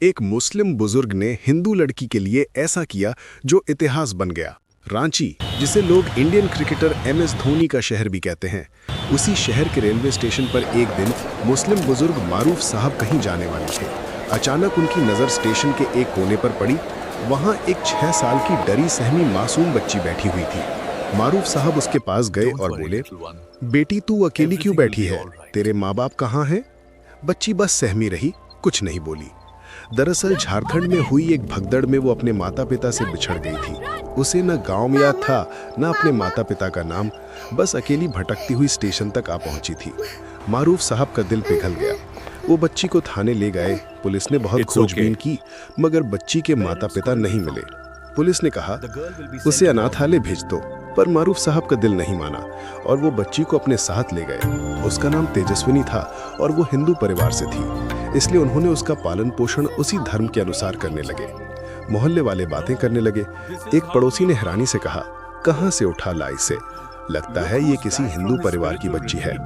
एक मुस्लिम बुजुर्ग ने हिंदू लड़की के लिए ऐसा किया जो इतिहास बन गया। रांची, जिसे लोग इंडियन क्रिकेटर MS धोनी का शहर भी कहते हैं, उसी शहर के रेलवे स्टेशन पर एक दिन मुस्लिम बुजुर्ग मारूफ साहब कहीं जाने वाले थे। अचानक उनकी नज़र स्टेशन के एक कोने पर पड़ी। वहां एक 6 साल की डरी सहमी मासूम बच्ची बैठी हुई थी। मारूफ साहब उसके पास गए और बोले, बेटी तू अकेली क्यों बैठी है? तेरे माँ बाप कहाँ हैं? बच्ची बस सहमी रही, कुछ नहीं बोली। दरअसल झारखंड में हुई एक भगदड़ में वो अपने माता पिता से बिछड़ गई थी। उसे न गांव याद था, न अपने माता पिता का नाम। बस अकेली भटकती हुई स्टेशन तक आ पहुंची थी। मारूफ साहब का दिल पिघल गया। वो बच्ची को थाने ले गए। पुलिस ने बहुत खोजबीन की, मगर बच्ची के माता पिता नहीं मिले। पुलिस ने कहा, उसे अनाथालय भेज दो, पर मारूफ साहब का दिल नहीं माना और वो बच्ची को अपने साथ ले गए। उसका नाम तेजस्विनी था और वो हिंदू परिवार से थी, इसलिए उन्होंने उसका पालन पोषण उसी धर्म के अनुसार करने लगे। मोहल्ले वाले बातें करने लगे। एक पड़ोसी ने हैरानी से कहा, कहाँ से उठा ला इसे? लगता है ये किसी हिंदू परिवार की बच्ची है।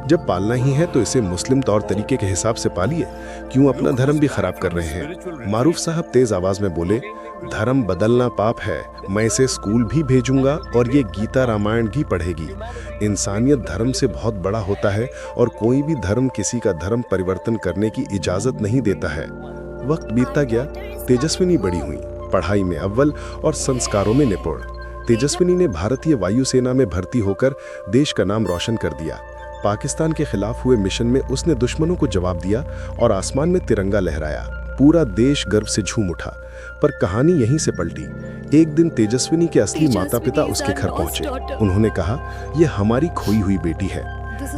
जब पालना ही है तो इसे मुस्लिम तौर तरीके के हिसाब से पालिए, क्यों अपना धर्म भी खराब कर रहे हैं? मारूफ साहब तेज आवाज में बोले, धर्म बदलना पाप है। मैं इसे स्कूल भी भेजूंगा और ये गीता रामायण भी पढ़ेगी। इंसानियत धर्म से बहुत बड़ा होता है और कोई भी धर्म किसी का धर्म परिवर्तन करने की इजाजत नहीं देता है। वक्त बीतता गया। तेजस्विनी बड़ी हुई, पढ़ाई में अव्वल और संस्कारों में निपुण। तेजस्विनी ने भारतीय वायुसेना में भर्ती होकर देश का नाम रोशन कर दिया। पाकिस्तान के खिलाफ हुए मिशन में उसने दुश्मनों को जवाब दिया और आसमान में तिरंगा लहराया। पूरा देश गर्व से झूम उठा। पर कहानी यहीं से पलटी। एक दिन तेजस्विनी के असली माता पिता उसके घर पहुंचे। उन्होंने कहा, यह हमारी खोई हुई बेटी है।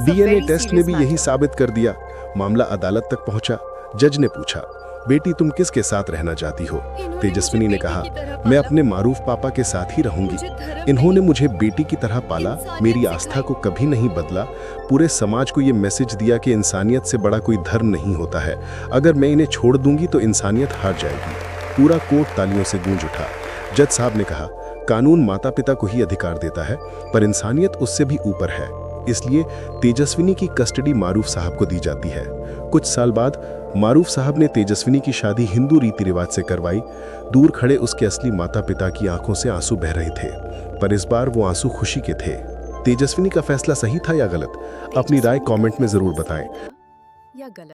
DNA टेस्ट ने भी यही साबित कर दिया। मामला अदालत तक पहुंचा। जज ने पूछा, बेटी तुम किसके साथ रहना चाहती हो? तेजस्विनी ने कहा, मैं अपने मारूफ पापा के साथ ही रहूंगी। इन्होंने मुझे बेटी की तरह पाला, मेरी आस्था को कभी नहीं बदला। पूरे समाज को ये मैसेज दिया कि इंसानियत से बड़ा कोई धर्म नहीं होता है। अगर मैं इन्हें छोड़ दूंगी तो इंसानियत हार जाएगी। पूरा कोर्ट तालियों से गूंज उठा। जज साहब ने कहा, कानून माता पिता को ही अधिकार देता है, पर इंसानियत उससे भी ऊपर है। इसलिए तेजस्विनी की कस्टडी मारूफ साहब को दी जाती है। कुछ साल बाद मारूफ साहब ने तेजस्विनी की शादी हिंदू रीति रिवाज से करवाई। दूर खड़े उसके असली माता पिता की आंखों से आंसू बह रहे थे, पर इस बार वो आंसू खुशी के थे। तेजस्विनी का फैसला सही था या गलत? अपनी राय कमेंट में जरूर बताएं।